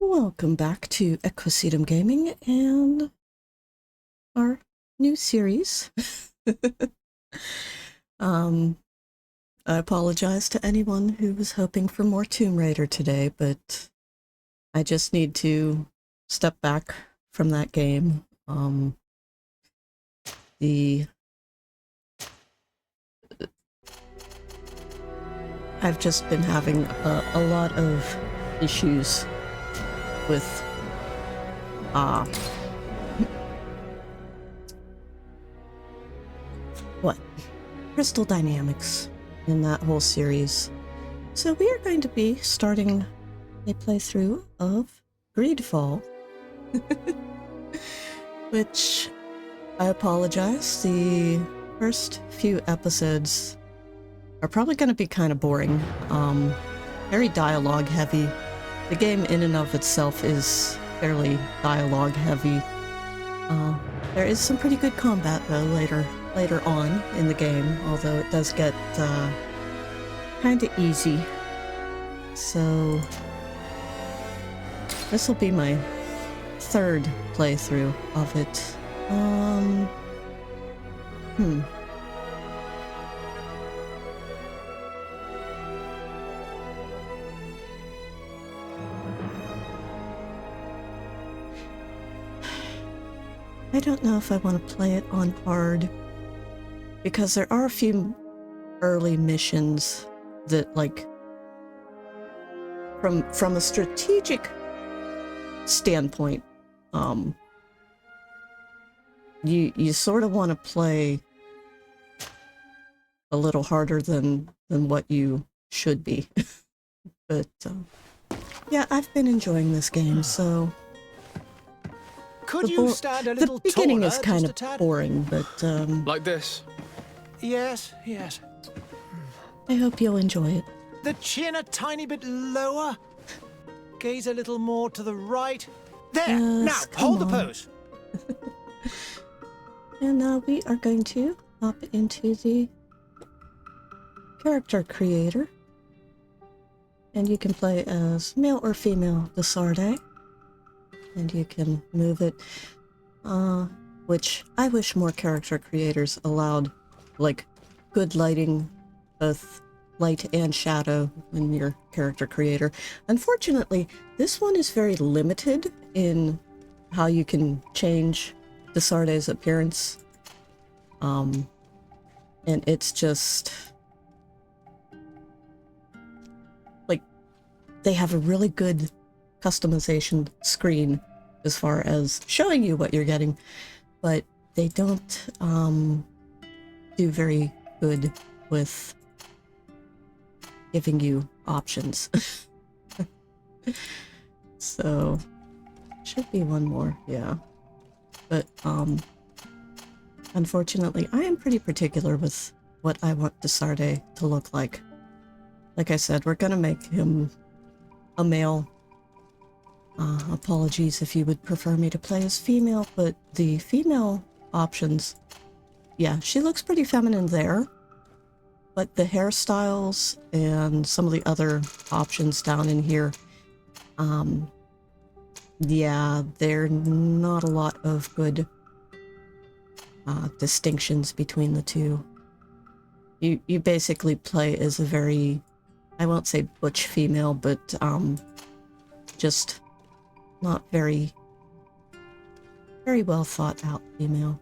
Welcome back to Ecosystem Gaming and our new series. I apologize to anyone who was hoping for more Tomb Raider today, but I just need to step back from that game. I've just been having a lot of issues with crystal dynamics in that whole series. So we are going to be starting a playthrough of Greedfall, which I apologize, the first few episodes are probably going to be kind of boring, very dialogue heavy. The game in and of itself is fairly dialogue heavy. There is some pretty good combat though later on in the game, although it does get kind of easy. So this will be my third playthrough of it. I don't know if I want to play it on hard, because there are a few early missions that, like, from a strategic standpoint, you sort of want to play a little harder than what you should be. But yeah, I've been enjoying this game, so could you stand a little the beginning taller, is kind just of a tad? boring, but Like this? Yes. I hope you'll enjoy it. The chin a tiny bit lower. Gaze a little more to the right. There. Yes, now, come hold the on. pose. And now we are going to hop into the character creator. And you can play as male or female the Sardet. And you can move it, which I wish more character creators allowed, like, good lighting, both light and shadow in your character creator. Unfortunately, this one is very limited in how you can change the Sardet's appearance. And it's just, like, they have a really good customization screen as far as showing you what you're getting, but they don't do very good with giving you options. So should be one more, yeah. But unfortunately, I am pretty particular with what I want the Sardet to look like. Like I said, we're gonna make him a male. Apologies if you would prefer me to play as female, but the female options, yeah, she looks pretty feminine there, but the hairstyles and some of the other options down in here, yeah, there are not a lot of good distinctions between the two. You basically play as a very, I won't say butch female, but just not very well thought out female.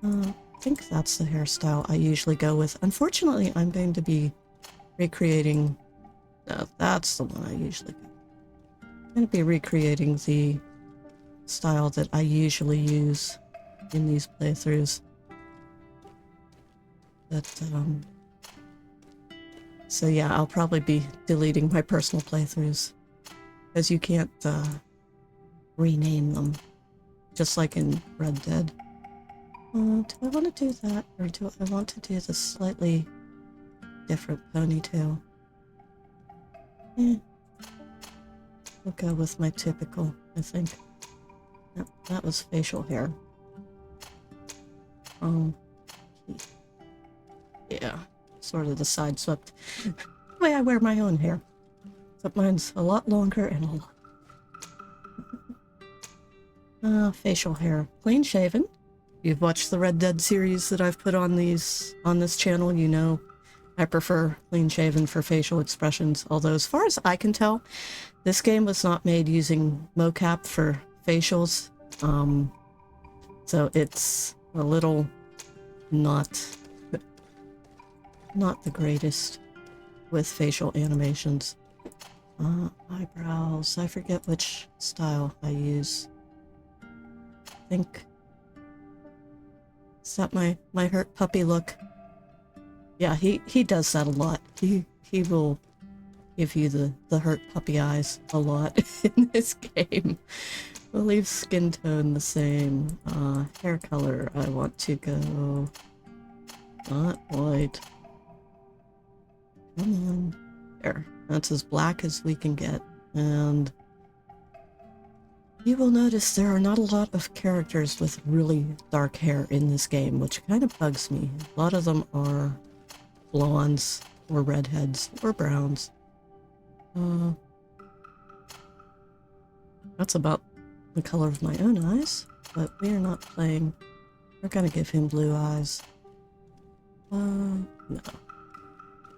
I think that's the hairstyle I usually go with. Unfortunately, I'm going to be recreating, no, that's the one I usually go. I'm going to be recreating the style that I usually use in these playthroughs. But, so yeah, I'll probably be deleting my personal playthroughs, because you can't, rename them, just like in Red Dead. Do I want to do that, or do I want to do the slightly different ponytail? We'll go with my typical, I think. Yep, that was facial hair. Yeah, sort of the side swept. The way I wear my own hair. Except mine's a lot longer and a lot Facial hair. Clean shaven. You've watched the Red Dead series that I've put on this channel, you know I prefer clean shaven for facial expressions, although as far as I can tell, this game was not made using mocap for facials, so it's a little not the greatest with facial animations. Eyebrows, I forget which style I use. I think, is that my hurt puppy look? Yeah, he does that a lot. He will give you the hurt puppy eyes a lot in this game. We'll leave skin tone the same. Hair color, I want to go not white. Come on. There. That's as black as we can get. And you will notice there are not a lot of characters with really dark hair in this game, which kind of bugs me. A lot of them are blondes or redheads or browns. That's about the color of my own eyes, but we are not playing. We're gonna give him blue eyes. No,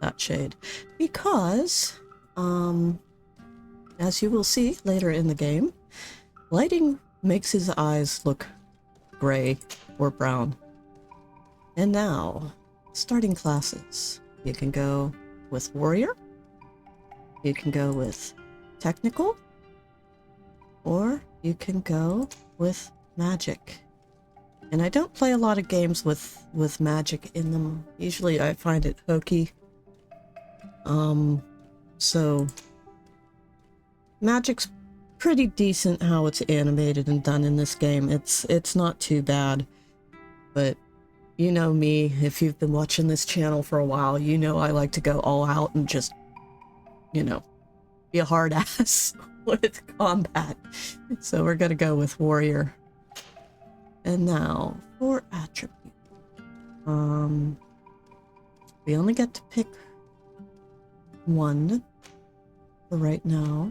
that shade, because as you will see later in the game, lighting makes his eyes look gray or brown. And now, starting classes. You can go with warrior, you can go with technical, or you can go with magic. And I don't play a lot of games with magic in them. Usually I find it hokey. So magic's pretty decent how it's animated and done in this game. It's not too bad, but you know me, if you've been watching this channel for a while, you know I like to go all out and just, you know, be a hard ass with combat. So we're gonna go with warrior. And now for attribute. We only get to pick one for right now.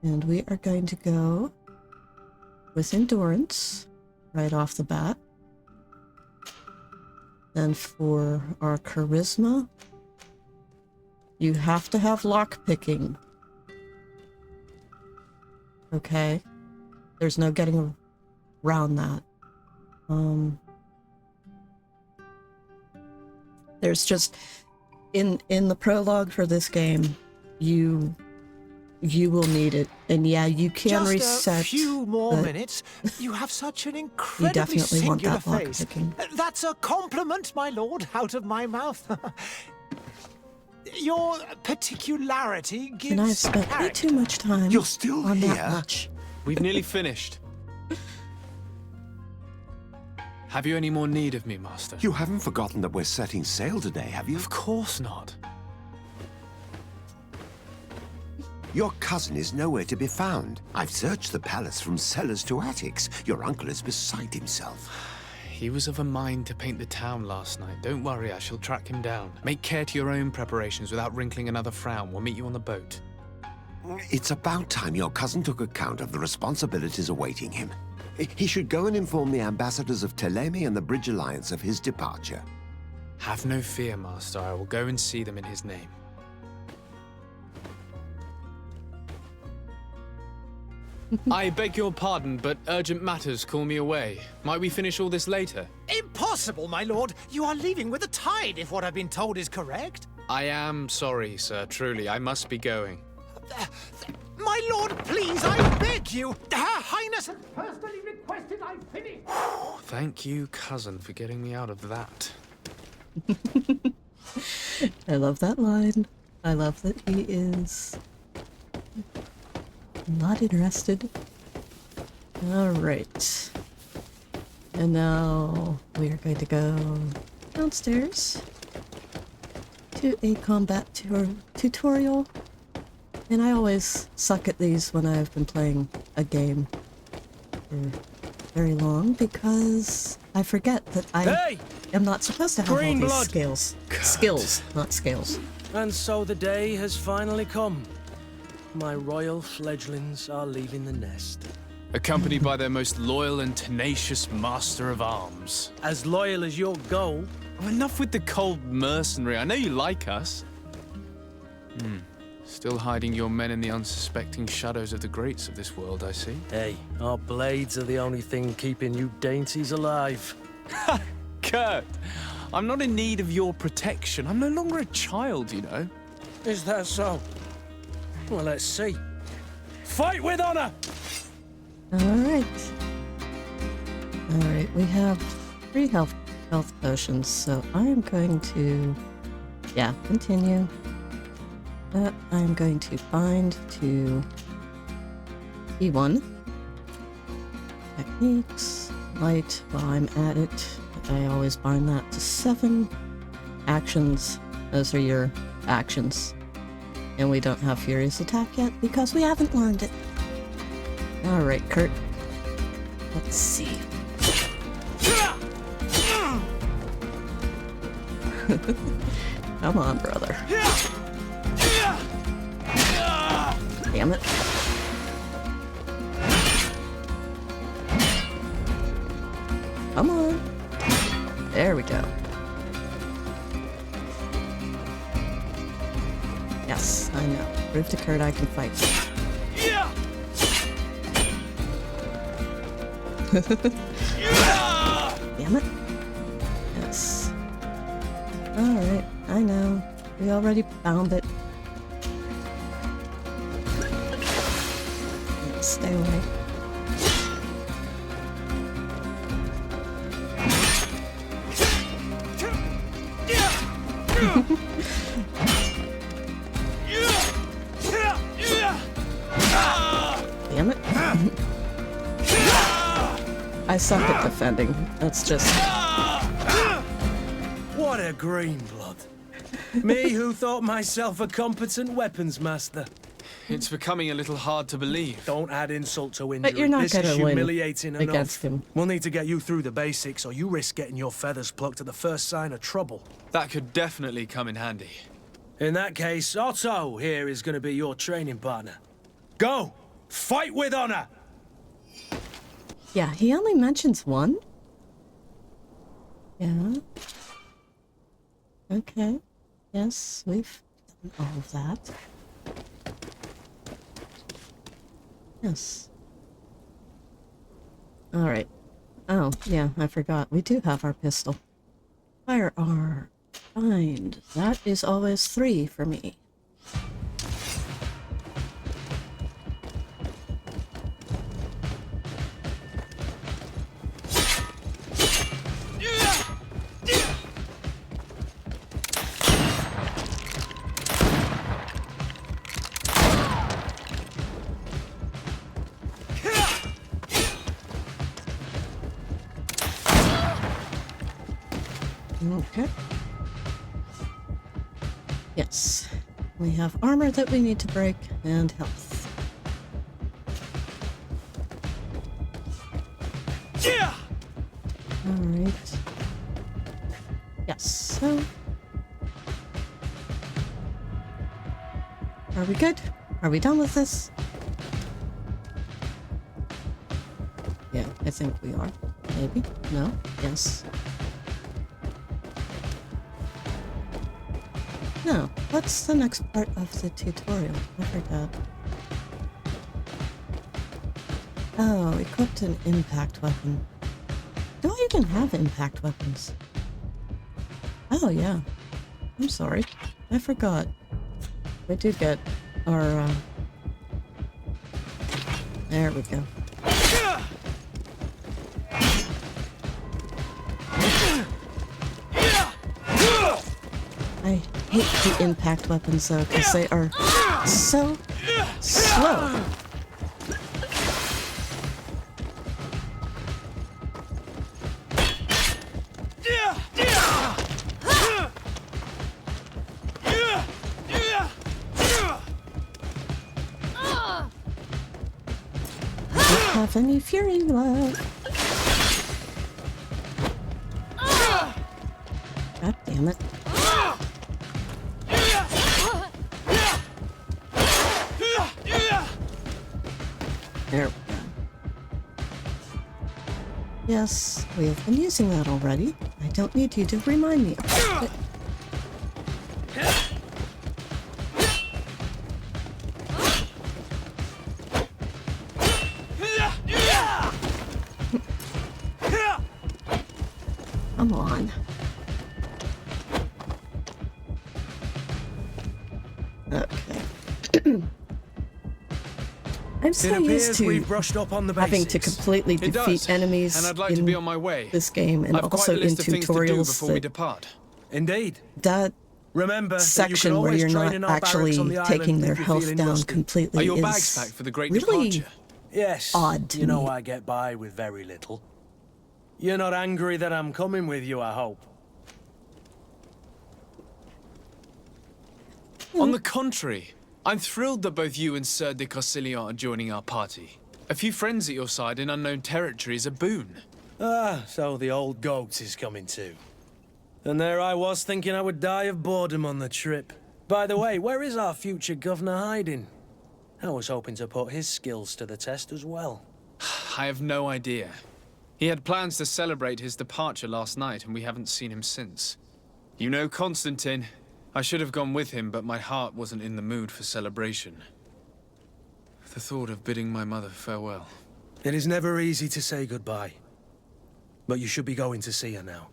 And we are going to go with endurance right off the bat. And for our charisma, you have to have lockpicking. Okay? There's no getting around that. There's just in the prologue for this game, you will need it, and yeah, you can Just reset. a few more minutes. You have such an incredibly definitely want singular that face. lockpicking. That's a compliment, my lord, out of my mouth. Your particularity gives And I've spent way character. too much time You're still on here? that much. We've nearly finished. Have you any more need of me, Master? You haven't forgotten that we're setting sail today, have you? Of course not. Your cousin is nowhere to be found. I've searched the palace from cellars to attics. Your uncle is beside himself. He was of a mind to paint the town last night. Don't worry, I shall track him down. Make care to your own preparations without wrinkling another frown. We'll meet you on the boat. It's about time your cousin took account of the responsibilities awaiting him. He should go and inform the ambassadors of Telemi and the Bridge Alliance of his departure. Have no fear, Master. I will go and see them in his name. I beg your pardon, but urgent matters call me away. Might we finish all this later? Impossible, my lord. You are leaving with the tide, if what I've been told is correct. I am sorry, sir. Truly, I must be going. My lord, please, I beg you. Her Highness has personally requested I finish. Thank you, cousin, for getting me out of that. I love that line. I love that he is not interested. Alright. And now we are going to go downstairs to a combat tutorial. And I always suck at these when I've been playing a game for very long because I forget that I am not supposed to have all Green these blood. skills. Skills, not scales. And so the day has finally come. My royal fledglings are leaving the nest. accompanied by their most loyal and tenacious master of arms. As loyal as your goal. Oh, enough with the cold mercenary. I know you like us. Still hiding your men in the unsuspecting shadows of the greats of this world, I see. Hey, our blades are the only thing keeping you dainties alive. Kurt, I'm not in need of your protection. I'm no longer a child, you know. Is that so? Well, let's see. Fight with honor! Alright. Alright, we have 3 health potions, so I am going to... yeah, continue. But I'm going to bind to E1. Techniques. Light, while I'm at it. I always bind that to 7. Actions. Those are your actions. And we don't have Furious Attack yet because we haven't learned it. Alright, Kurt. Let's see. Come on, brother. Damn it. Come on. There we go. Yes, I know. Prove to Kurt I can fight. Damn it. Yes. Alright, I know. We already found it. Stay away. Damn it. I suck at defending. That's just... What a green blood. Me who thought myself a competent weapons master. It's becoming a little hard to believe. Don't add insult to injury. But you're not This is gonna win humiliating against enough. him. We'll need to get you through the basics, or you risk getting your feathers plucked at the first sign of trouble. That could definitely come in handy. In that case, Otto here is going to be your training partner. Go! Fight with honor! Yeah, he only mentions 1. Yeah. Okay. Yes, we've done all of that. Yes. Alright. Oh, yeah, I forgot. We do have our pistol. Firearm. Bind. That is always 3 for me. Okay. Yes. We have armor that we need to break and health. Alright. Yes, so... are we good? Are we done with this? Yeah, I think we are. Maybe? No? Yes. No. What's the next part of the tutorial? I forgot. Oh, equipped an impact weapon. Do I even have impact weapons? Oh, yeah. I'm sorry. I forgot. We do get our, there we go. I hate the impact weapons, though, because they are so slow. Don't have any fury left. God damn it. There we go. Yes, we have been using that already. I don't need you to remind me. Come on. Okay. I'm so used to we've brushed up on the having to basics. completely It defeat does, enemies and I'd like in to be on my way. this game, and I've quite also a in list of things to do tutorials. before we That, depart. Indeed. that Remember section that you can where always you're train not in our actually barracks on the taking island their if you're health feeling down rusty. completely Are your is bags packed for the great really departure? Yes. odd to you know me. I get by with very little. You're not angry that I'm coming with you, I hope. On the contrary, I'm thrilled that both you and Sir de Corsillon are joining our party. A few friends at your side in unknown territory is a boon. Ah, so the old goat is coming too. And there I was thinking I would die of boredom on the trip. By the way, where is our future governor hiding? I was hoping to put his skills to the test as well. I have no idea. He had plans to celebrate his departure last night, and we haven't seen him since. You know Constantine. I should have gone with him, but my heart wasn't in the mood for celebration. The thought of bidding my mother farewell. It is never easy to say goodbye. But you should be going to see her now.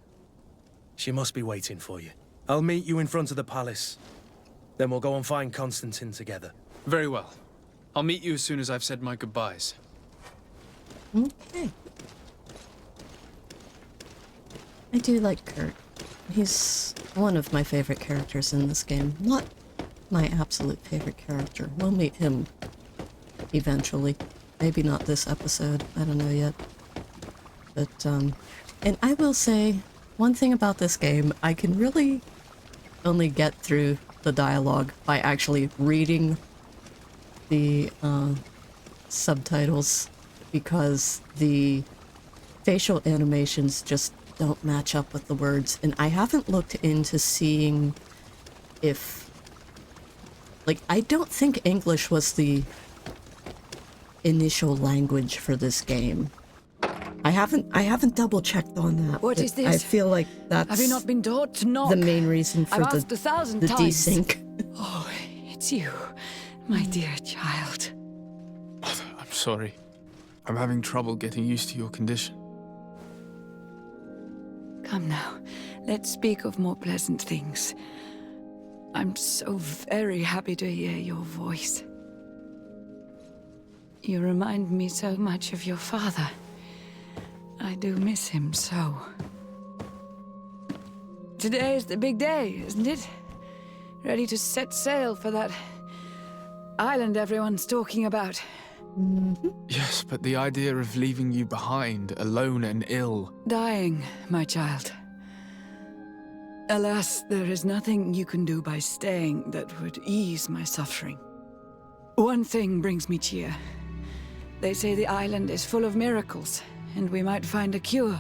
She must be waiting for you. I'll meet you in front of the palace. Then we'll go and find Constantine together. Very well. I'll meet you as soon as I've said my goodbyes. Okay. I do like Kurt. He's one of my favorite characters in this game. Not my absolute favorite character. We'll meet him eventually. Maybe not this episode. I don't know yet. But, and I will say, one thing about this game, I can really only get through the dialogue by actually reading the subtitles, because the facial animations just don't match up with the words, and I haven't looked into seeing if, like, I don't think English was the initial language for this game. I haven't double checked on that. What but is this? I feel like that's Have you not been taught to knock? the main reason for I've the asked 1,000 the times. desync. Oh, it's you, my dear child. Mother, I'm sorry. I'm having trouble getting used to your condition. Come now, let's speak of more pleasant things. I'm so very happy to hear your voice. You remind me so much of your father. I do miss him so. Today is the big day, isn't it? Ready to set sail for that island everyone's talking about. Yes, but the idea of leaving you behind, alone and ill. Dying, my child. Alas, there is nothing you can do by staying that would ease my suffering. One thing brings me cheer. They say the island is full of miracles, and we might find a cure.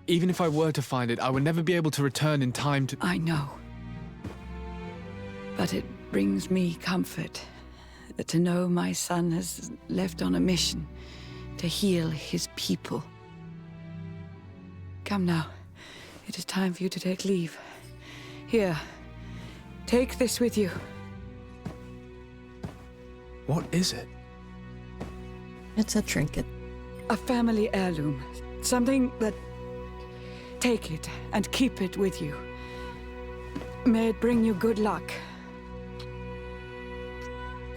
Even if I were to find it, I would never be able to return in time to... I know. But it brings me comfort to know my son has left on a mission to heal his people. Come now. It is time for you to take leave. Here, take this with you. What is it? It's a trinket. A family heirloom. Something that... Take it and keep it with you. May it bring you good luck.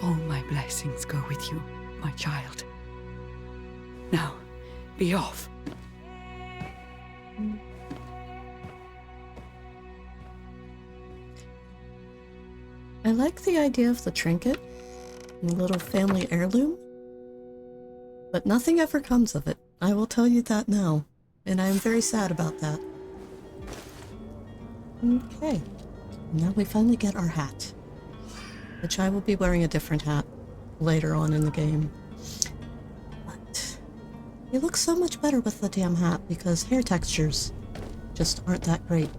All my blessings go with you, my child. Now, be off. I like the idea of the trinket, the little family heirloom, but nothing ever comes of it. I will tell you that now, and I am very sad about that. Okay, now we finally get our hat, which I will be wearing a different hat later on in the game. But you look so much better with the damn hat because hair textures just aren't that great.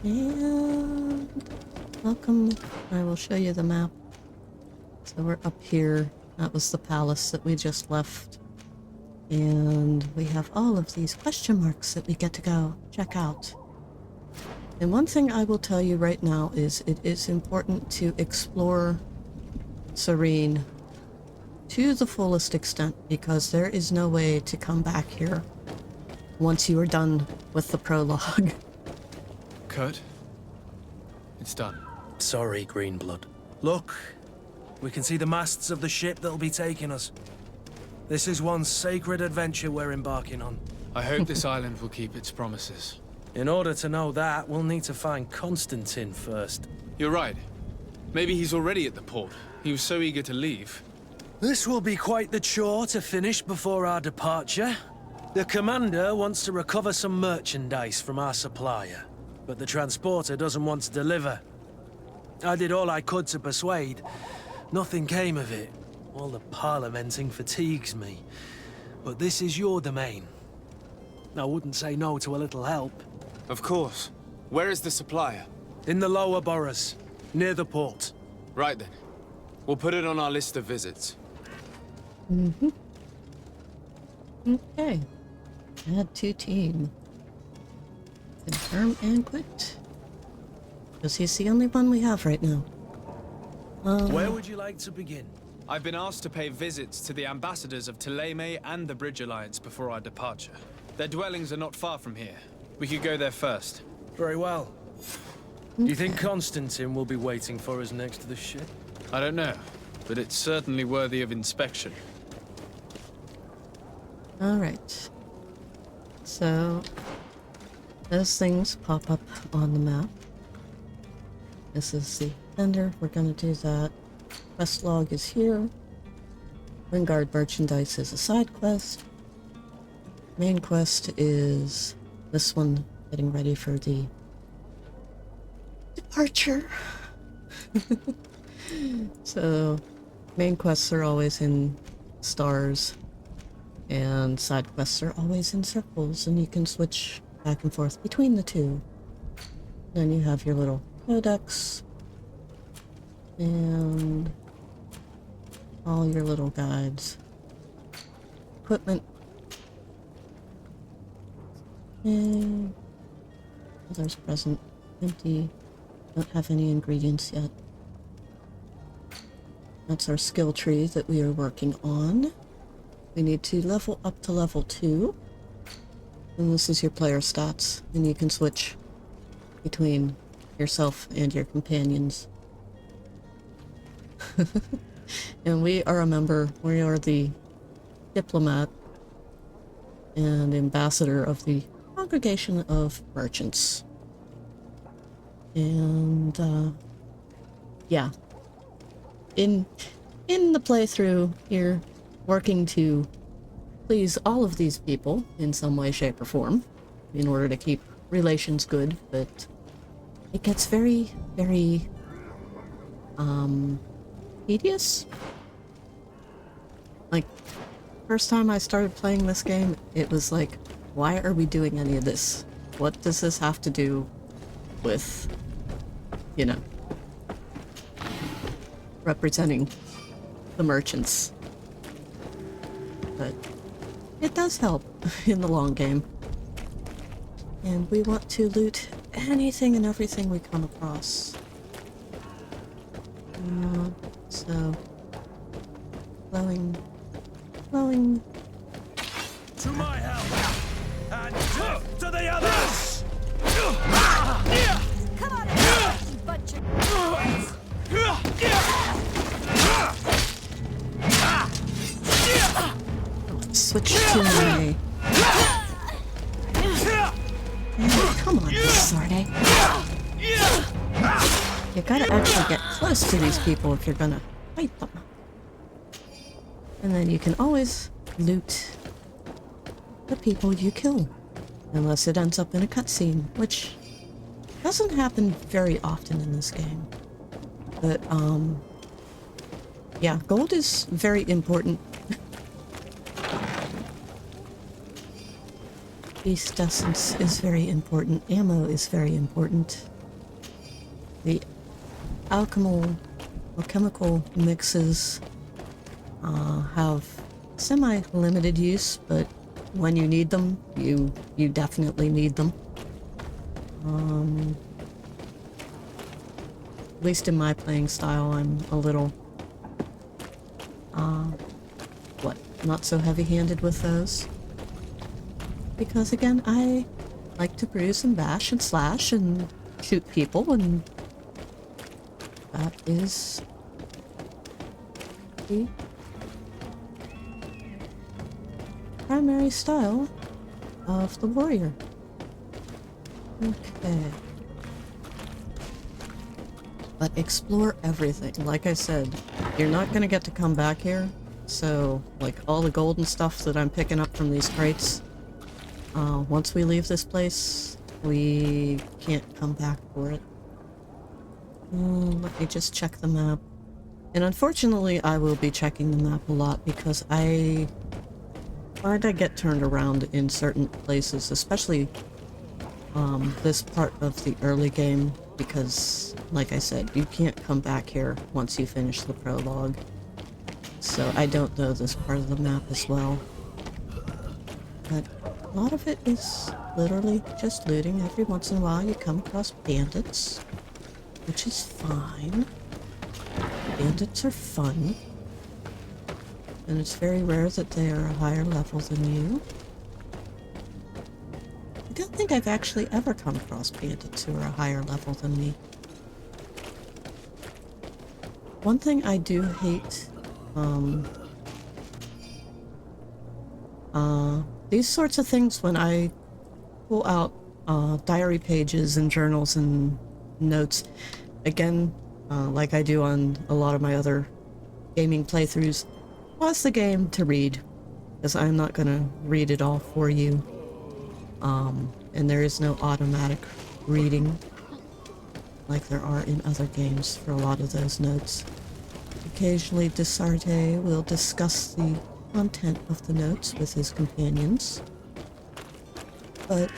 And welcome. I will show you the map. So we're up here. That was the palace that we just left. And we have all of these question marks that we get to go check out. And one thing I will tell you right now is it is important to explore Serene to the fullest extent, because there is no way to come back here once you are done with the prologue. Kurt, it's done. Sorry, Greenblood. Look, we can see the masts of the ship that'll be taking us. This is one sacred adventure we're embarking on. I hope this island will keep its promises. In order to know that, we'll need to find Constantine first. You're right. Maybe he's already at the port. He was so eager to leave. This will be quite the chore to finish before our departure. The commander wants to recover some merchandise from our supplier, but the transporter doesn't want to deliver. I did all I could to persuade. Nothing came of it. All the parliamenting fatigues me. But this is your domain. I wouldn't say no to a little help. Of course. Where is the supplier? In the lower boroughs, near the port. Right then. We'll put it on our list of visits. Okay. Add to team. Confirm and quit. Because he's the only one we have right now. Where would you like to begin? I've been asked to pay visits to the ambassadors of Thélème and the Bridge Alliance before our departure. Their dwellings are not far from here. We could go there first. Very well. Do you think Constantine will be waiting for us next to the ship? I don't know, but it's certainly worthy of inspection. Alright. So, those things pop up on the map. This is the vendor. We're gonna do that. Quest log is here. Wingard merchandise is a side quest. Main quest is this one, getting ready for the departure. So, main quests are always in stars, and side quests are always in circles, and you can switch back and forth between the two. Then you have your little codex, and all your little guides. Equipment. And others present. Empty. Don't have any ingredients yet. That's our skill tree that we are working on. We need to level up to level 2. And this is your player stats. And you can switch between yourself and your companions. And we are a member. We are the diplomat and ambassador of the Congregation of Merchants. And yeah, in the playthrough, you're working to please all of these people in some way, shape, or form in order to keep relations good, but it gets very, very tedious. Like, first time I started playing this game, it was like, why are we doing any of this? What does this have to do with, you know, representing the merchants? But it does help in the long game. And we want to loot anything and everything we come across. So, flowing. To my help! And to the others! Come on, you butcher. Switch to my... Come on, Sardet. You gotta actually get close to these people if you're gonna fight them. And then you can always loot the people you kill. Unless it ends up in a cutscene, which doesn't happen very often in this game. But, yeah, gold is very important. Beast essence is very important. Ammo is very important. The alchemical mixes have semi-limited use, but when you need them, you definitely need them. At least in my playing style, I'm a little, not so heavy-handed with those. Because again, I like to bruise and bash and slash and shoot people, and that is the primary style of the warrior. Okay. But explore everything. Like I said, you're not gonna get to come back here. So, like, all the golden stuff that I'm picking up from these crates, once we leave this place, we can't come back for it. Let me just check the map. And unfortunately, I will be checking the map a lot because I find I get turned around in certain places, especially this part of the early game, because, like I said, you can't come back here once you finish the prologue. So I don't know this part of the map as well. But a lot of it is literally just looting. Every once in a while you come across bandits, which is fine. Bandits are fun. And it's very rare that they are a higher level than you. I don't think I've actually ever come across bandits who are a higher level than me. One thing I do hate, these sorts of things when I pull out diary pages and journals and notes, again, like I do on a lot of my other gaming playthroughs, pause the game to read, because I'm not going to read it all for you. And there is no automatic reading like there are in other games for a lot of those notes. Occasionally, Sardet will discuss the content of the notes with his companions, but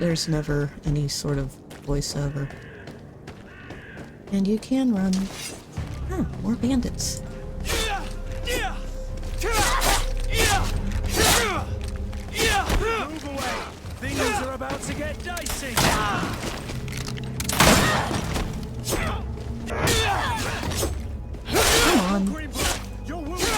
there's never any sort of voiceover. And you can run... Oh, more bandits. Move away! Things are about to get dicey! Come on. You're wounded!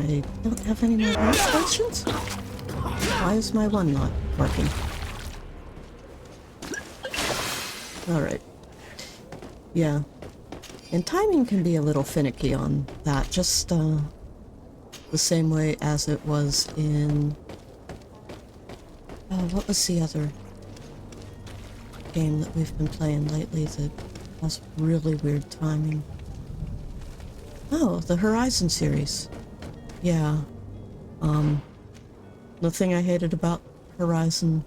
I don't have any more voice functions? Why is my one not working? Alright. Yeah. And timing can be a little finicky on that, just the same way as it was in... what was the other game that we've been playing lately that has really weird timing? Oh, the Horizon series. Yeah. The thing I hated about Horizon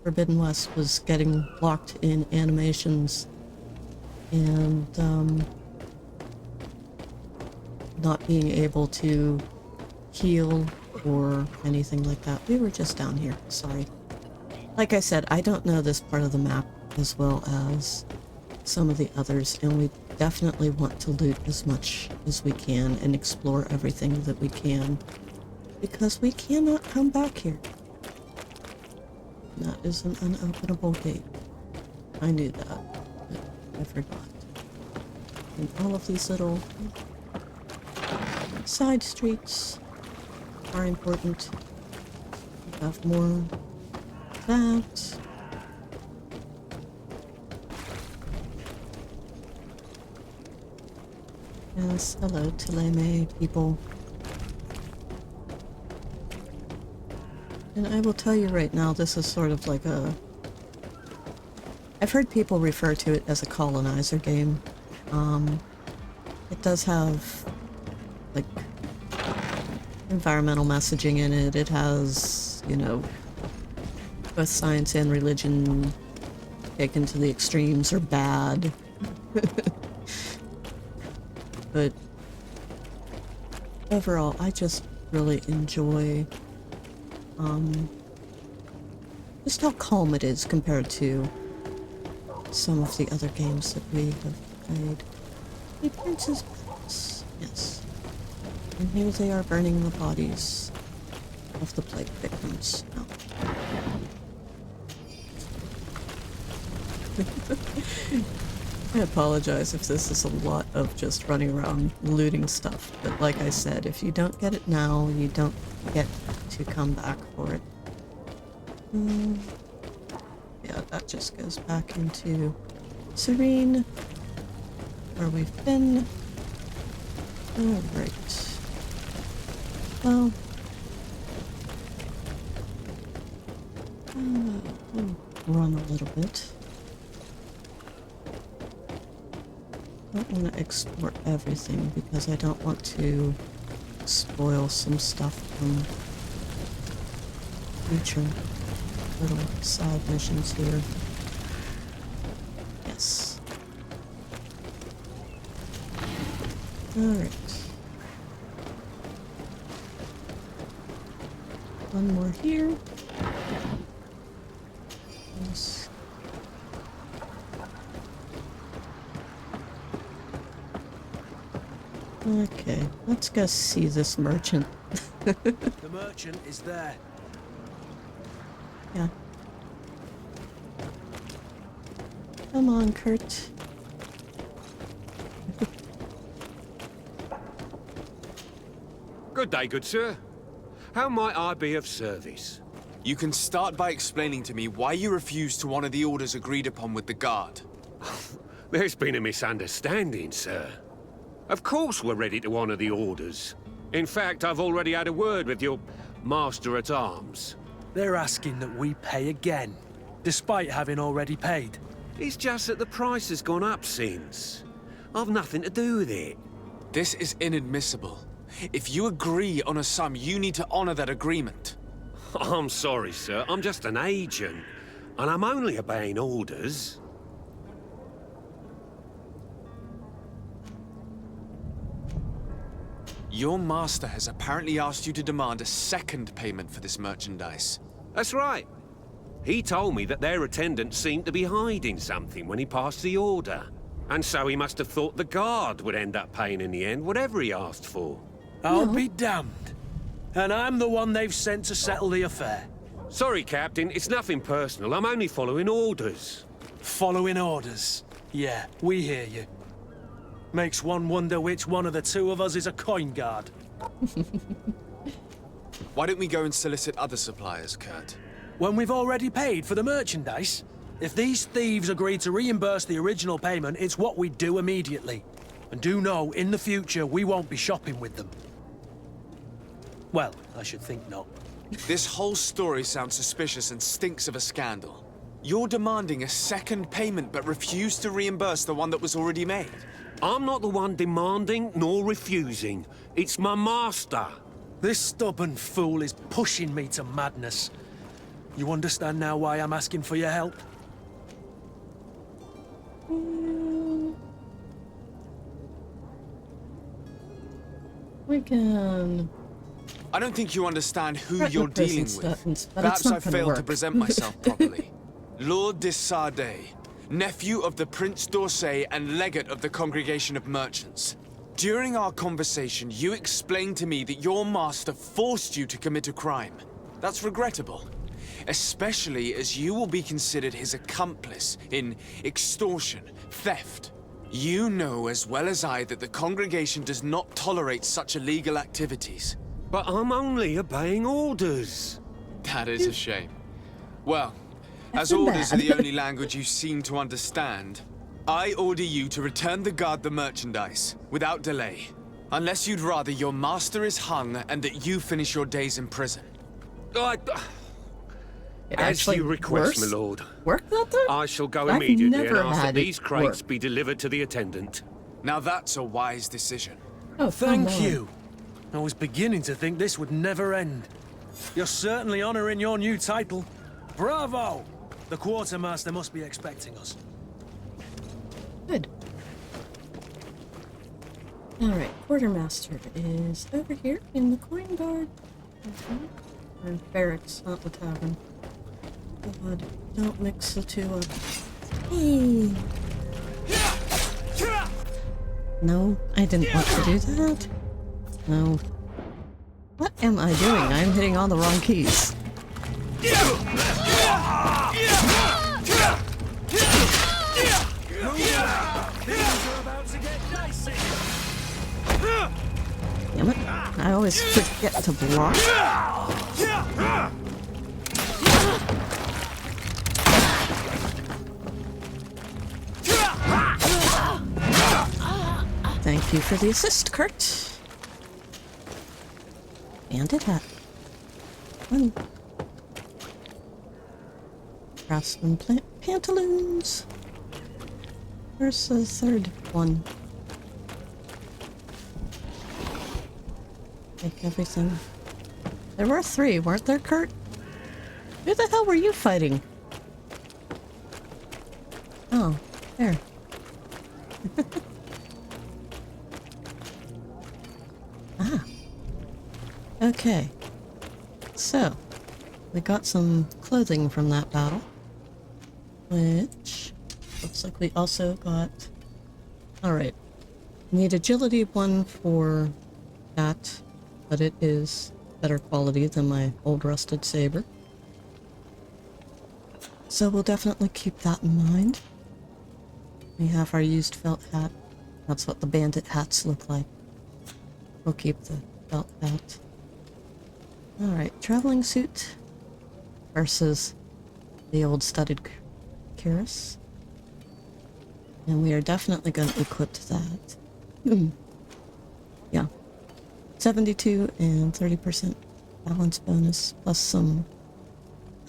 Forbidden West was getting locked in animations and not being able to heal or anything like that. We were just down here, sorry. Like I said, I don't know this part of the map as well as some of the others, and we definitely want to loot as much as we can and explore everything that we can, because we cannot come back here. That is an unopenable gate. I knew that, but I forgot. And all of these little side streets are important. We have more of that. Yes, hello, Teleme people. And I will tell you right now, this is sort of like a... I've heard people refer to it as a colonizer game. It does have, like, environmental messaging in it. It has, you know, both science and religion taken to the extremes are bad. But overall, I just really enjoy just how calm it is compared to some of the other games that we have played. Hey, Princess Yes, yes. And here they are burning the bodies of the plague victims. Oh. I apologize if this is a lot of just running around looting stuff, but like I said, if you don't get it now, you don't get to come back for it. Yeah, that just goes back into Serene, where we've been. Alright. Well, we'll run a little bit. I don't want to export everything because I don't want to spoil some stuff from future little side missions here. Yes. Alright. One more here. Yes. Okay, let's go see this merchant. The merchant is there. Yeah. Come on, Kurt. Good day, good sir. How might I be of service? You can start by explaining to me why you refused to honor the orders agreed upon with the guard. There's been a misunderstanding, sir. Of course we're ready to honor the orders. In fact, I've already had a word with your master-at-arms. They're asking that we pay again, despite having already paid. It's just that the price has gone up since. I've nothing to do with it. This is inadmissible. If you agree on a sum, you need to honor that agreement. I'm sorry, sir. I'm just an agent. And I'm only obeying orders. Your master has apparently asked you to demand a second payment for this merchandise. That's right. He told me that their attendant seemed to be hiding something when he passed the order. And so he must have thought the guard would end up paying in the end, whatever he asked for. I'll be damned. And I'm the one they've sent to settle the affair. Sorry, Captain. It's nothing personal. I'm only following orders. Following orders. Yeah, we hear you. Makes one wonder which one of the two of us is a coin guard. Why don't we go and solicit other suppliers, Kurt? When we've already paid for the merchandise? If these thieves agree to reimburse the original payment, it's what we do immediately. And do know, in the future, we won't be shopping with them. Well, I should think not. This whole story sounds suspicious and stinks of a scandal. You're demanding a second payment but refuse to reimburse the one that was already made. I'm not the one demanding nor refusing. It's my master. This stubborn fool is pushing me to madness. You understand now why I'm asking for your help? We can... I don't think you understand who Threaten you're the prison dealing with. sentence, but Perhaps it's not I gonna failed to work. present myself properly. Lord de Sardet, nephew of the Prince d'Orsay and legate of the Congregation of Merchants. During our conversation, you explained to me that your master forced you to commit a crime. That's regrettable, especially as you will be considered his accomplice in extortion, theft. You know as well as I that the congregation does not tolerate such illegal activities. But I'm only obeying orders. That is a shame. Well, as That's orders are bad. the only language you seem to understand, I order you to return the guard the merchandise, without delay. Unless you'd rather your master is hung and that you finish your days in prison. It As actually you request, works? my lord. Work that time? I shall go I've immediately and never ask had that it these crates work. be delivered to the attendant. Now that's a wise decision. Oh, Thank come on. you. I was beginning to think this would never end. You're certainly honoring your new title. Bravo! The quartermaster must be expecting us. Good. Alright, quartermaster is over here in the coin guard. Or barracks, not the tavern. God, don't mix the two up. Hey. No, I didn't want to do that. No. What am I doing? I'm hitting all the wrong keys. Damn it. I always forget to block. Thank you for the assist, Kurt. Bandit hat. One. Craftsman pantaloons. Where's the third one? Take everything. There were 3, weren't there, Kurt? Who the hell were you fighting? Oh, there. Ah. Okay. So, we got some clothing from that battle. Which looks like we also got... Alright. Need agility 1 for that, but it is better quality than my old rusted saber. So we'll definitely keep that in mind. We have our used felt hat. That's what the bandit hats look like. We'll keep the felt hat. Alright, traveling suit versus the old studded cuirass. And we are definitely going to equip that. Yeah. 72 and 30% balance bonus, plus some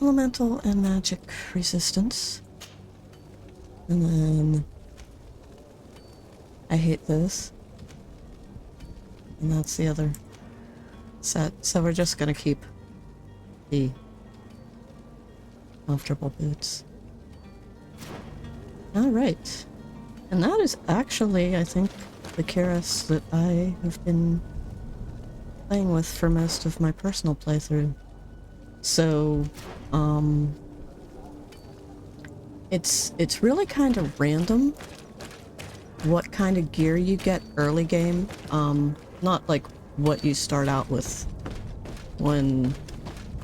elemental and magic resistance. And then I hate this. And that's the other set. So we're just gonna keep the comfortable boots. Alright. And that is actually, I think, the cuirass that I have been playing with for most of my personal playthrough. So, it's really kind of random what kind of gear you get early game. Not like what you start out with when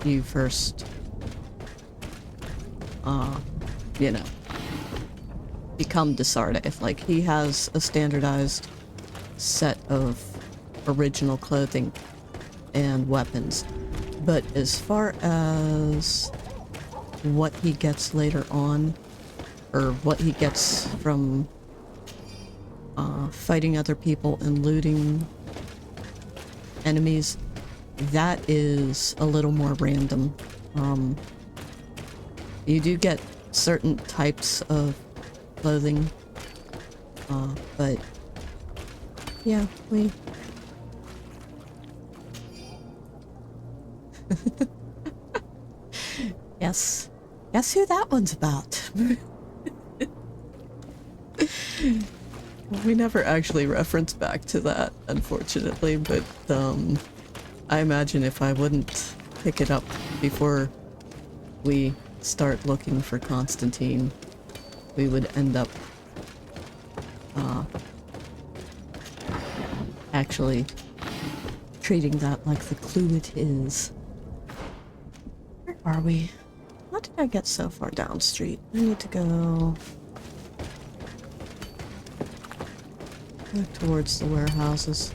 you first, you know, become Sardet. Like, he has a standardized set of original clothing and weapons. But as far as what he gets later on, or what he gets from fighting other people and looting enemies, that is a little more random. You do get certain types of clothing, but yeah, we... Yes. Guess who that one's about? We never actually reference back to that, unfortunately, but I imagine if I wouldn't pick it up before we start looking for Constantine, we would end up actually treating that like the clue it is. Where are we? How did I get so far down street? I need to go back towards the warehouses.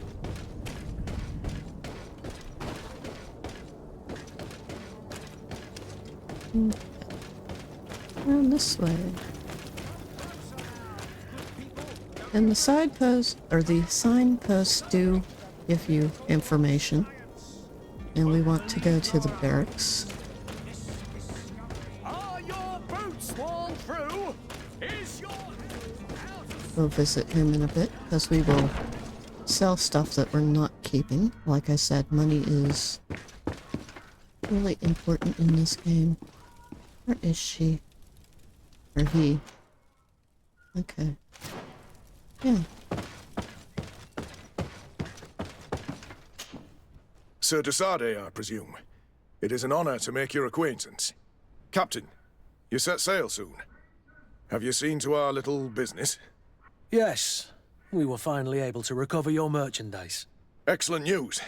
Around this way. And the signpost, or the signposts, do give you information. And we want to go to the barracks. We'll visit him in a bit, because we will sell stuff that we're not keeping. Like I said, money is really important in this game. Where is she? Or he? Okay. Yeah. Sir de Sardet, I presume. It is an honor to make your acquaintance. Captain, you set sail soon. Have you seen to our little business? Yes. We were finally able to recover your merchandise. Excellent news.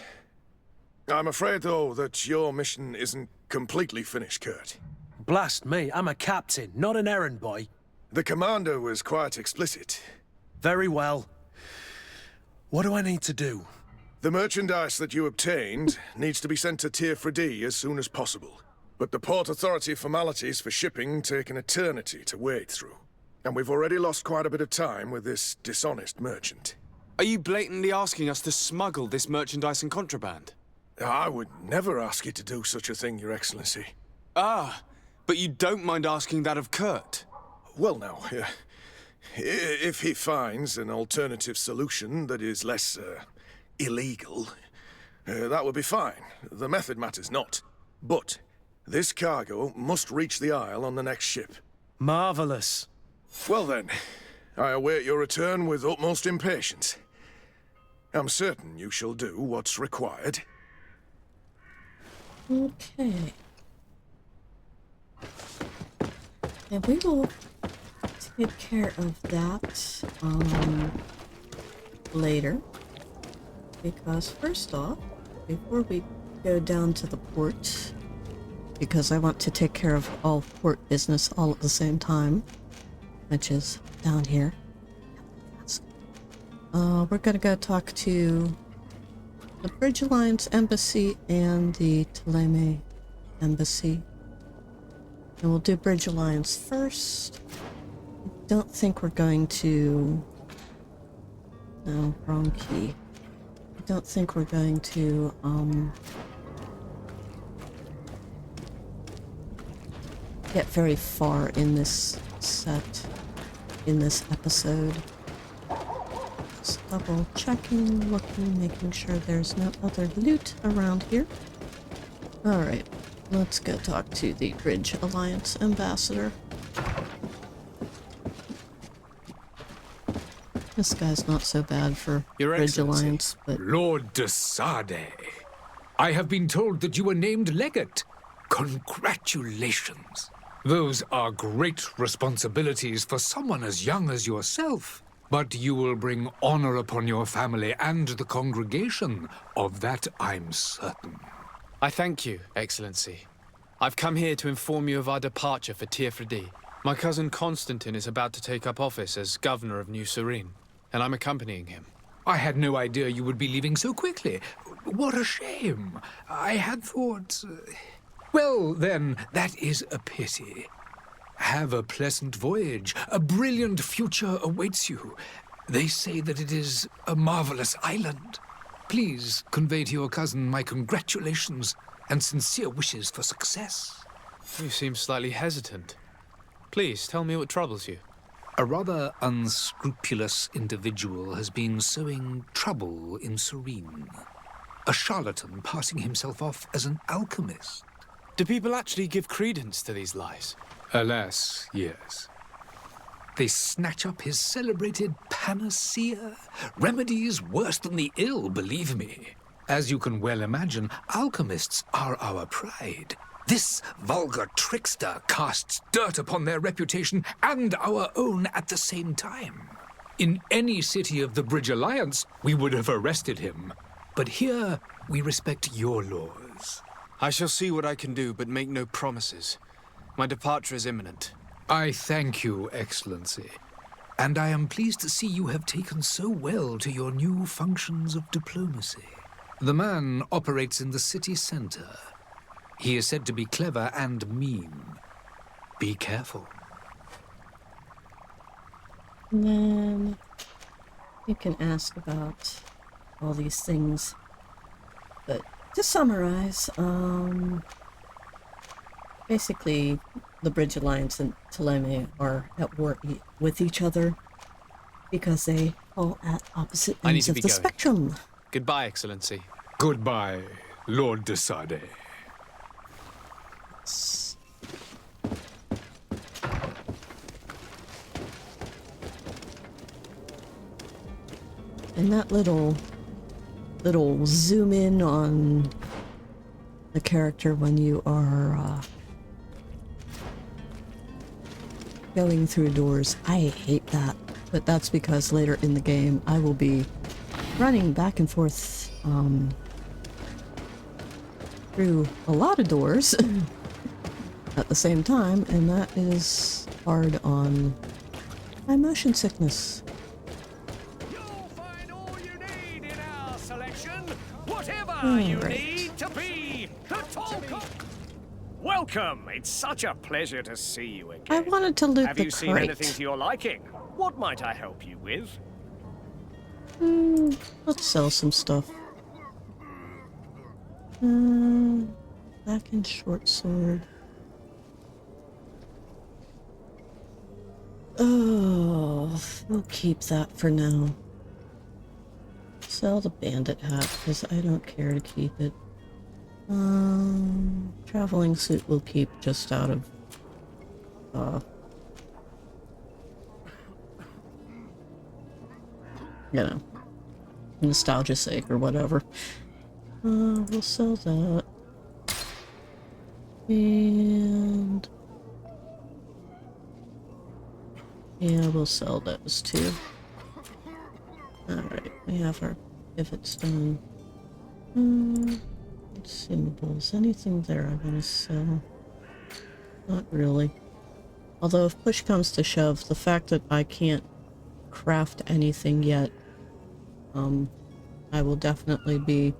I'm afraid, though, that your mission isn't completely finished, Kurt. Blast me, I'm a captain, not an errand boy. The commander was quite explicit. Very well. What do I need to do? The merchandise that you obtained needs to be sent to Tier 3D as soon as possible. But the Port Authority formalities for shipping take an eternity to wade through. And we've already lost quite a bit of time with this dishonest merchant. Are you blatantly asking us to smuggle this merchandise and contraband? I would never ask you to do such a thing, Your Excellency. Ah, but you don't mind asking that of Kurt? Well, now, if he finds an alternative solution that is less, illegal, that would be fine. The method matters not. But this cargo must reach the Isle on the next ship. Marvelous. Well then, I await your return with utmost impatience. I'm certain you shall do what's required. Okay. And we will take care of that later. Because first off, before we go down to the port, because I want to take care of all port business all at the same time, which is down here. We're gonna go talk to the Bridge Alliance Embassy and the Thélème Embassy. And we'll do Bridge Alliance first. I don't think we're going to... No, wrong key. I don't think we're going to, get very far in this set, in this episode. Just double checking, looking, making sure there's no other loot around here. Alright, let's go talk to the Bridge Alliance Ambassador. This guy's not so bad for Your Bridge Excellency, Alliance, but... Lord de Sardet, I have been told that you were named legate. Congratulations. Those are great responsibilities for someone as young as yourself. But you will bring honor upon your family and the congregation. Of that I'm certain. I thank you, Excellency. I've come here to inform you of our departure for Tier 3D. My cousin Constantine is about to take up office as governor of New Serene, and I'm accompanying him. I had no idea you would be leaving so quickly. What a shame. I had thought... Well, then, that is a pity. Have a pleasant voyage. A brilliant future awaits you. They say that it is a marvelous island. Please convey to your cousin my congratulations and sincere wishes for success. You seem slightly hesitant. Please, tell me what troubles you. A rather unscrupulous individual has been sowing trouble in Serene. A charlatan passing himself off as an alchemist. Do people actually give credence to these lies? Alas, yes. They snatch up his celebrated panacea. Remedies worse than the ill, believe me. As you can well imagine, alchemists are our pride. This vulgar trickster casts dirt upon their reputation and our own at the same time. In any city of the Bridge Alliance, we would have arrested him. But here, we respect your laws. I shall see what I can do, but make no promises. My departure is imminent. I thank you, Excellency. And I am pleased to see you have taken so well to your new functions of diplomacy. The man operates in the city center. He is said to be clever and mean. Be careful. And then you can ask about all these things. But to summarize, basically the Bridge Alliance and Thélème are at war with each other because they fall at opposite ends of the spectrum. Goodbye, Excellency. Goodbye, Lord de Sardet. And that little zoom in on the character when you are going through doors, I hate that. but that's because later in the game I will be running back and forth through a lot of doors at the same time, and that is hard on my motion sickness. You'll find all you need in our selection, whatever you Right. need to be the tall cock. Welcome. It's such a pleasure to see you again. I wanted to loot Have the you seen crate. anything to your liking? What might I help you with? Let's sell some stuff. Back in short sword. Oh, we'll keep that for now. Sell the bandit hat, because I don't care to keep it. Traveling suit we'll keep just out of, you know, nostalgia's sake or whatever. We'll sell that. And yeah, we'll sell those too. Alright, we have our pivots done. Symbols. Anything there I want to sell? Not really. Although if push comes to shove, the fact that I can't craft anything yet, I will definitely be...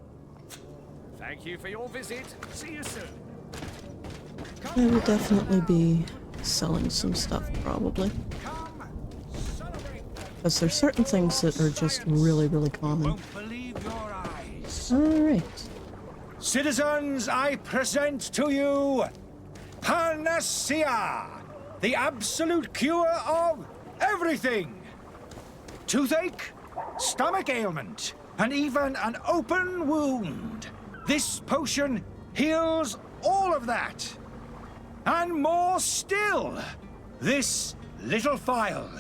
Thank you for your visit. See you soon. I will definitely be selling some stuff, probably. Because there's certain things that are just really, really common. Won't believe your eyes. Alright. Citizens, I present to you Panacea, the absolute cure of everything. Toothache, stomach ailment, and even an open wound. This potion heals all of that. And more still, this little phial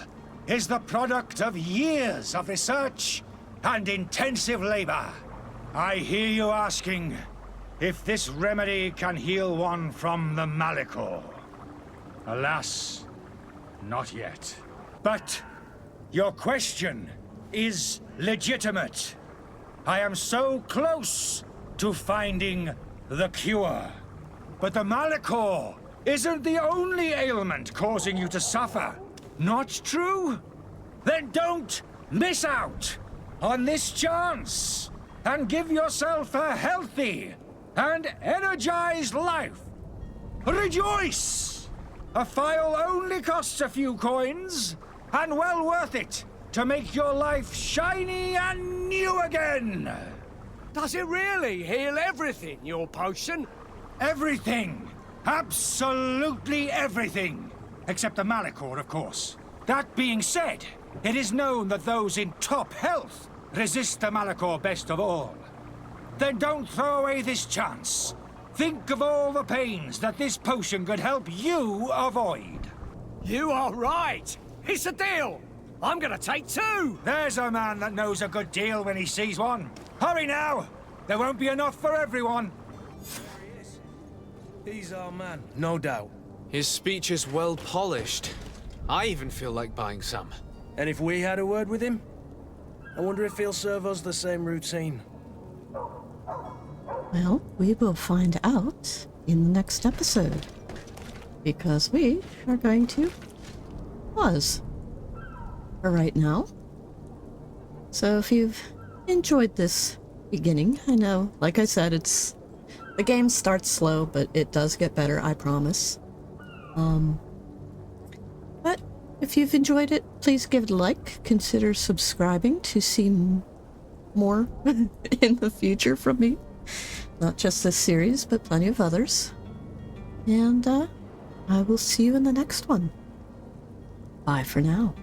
is the product of years of research and intensive labor. I hear you asking if this remedy can heal one from the Malachor. Alas, not yet. But your question is legitimate. I am so close to finding the cure. But the Malachor isn't the only ailment causing you to suffer. Not true? Then don't miss out on this chance and give yourself a healthy and energized life. Rejoice! A phial only costs a few coins, and well worth it to make your life shiny and new again. Does it really heal everything, your potion? Everything. Absolutely everything. Except the Malachor, of course. That being said, it is known that those in top health resist the Malachor best of all. Then don't throw away this chance. Think of all the pains that this potion could help you avoid. You are right. It's a deal. I'm gonna take two. There's a man that knows a good deal when he sees one. Hurry now. There won't be enough for everyone. There he is. He's our man, no doubt. His speech is well polished. I even feel like buying some. And if we had a word with him? I wonder if he'll serve us the same routine. Well, we will find out in the next episode. Because we are going to pause for right now. So if you've enjoyed this beginning, I know, like I said, the game starts slow, but it does get better, I promise. But if you've enjoyed it, please give it a like. Consider subscribing to see more in the future from me. Not just this series, but plenty of others. And I will see you in the next one. Bye for now.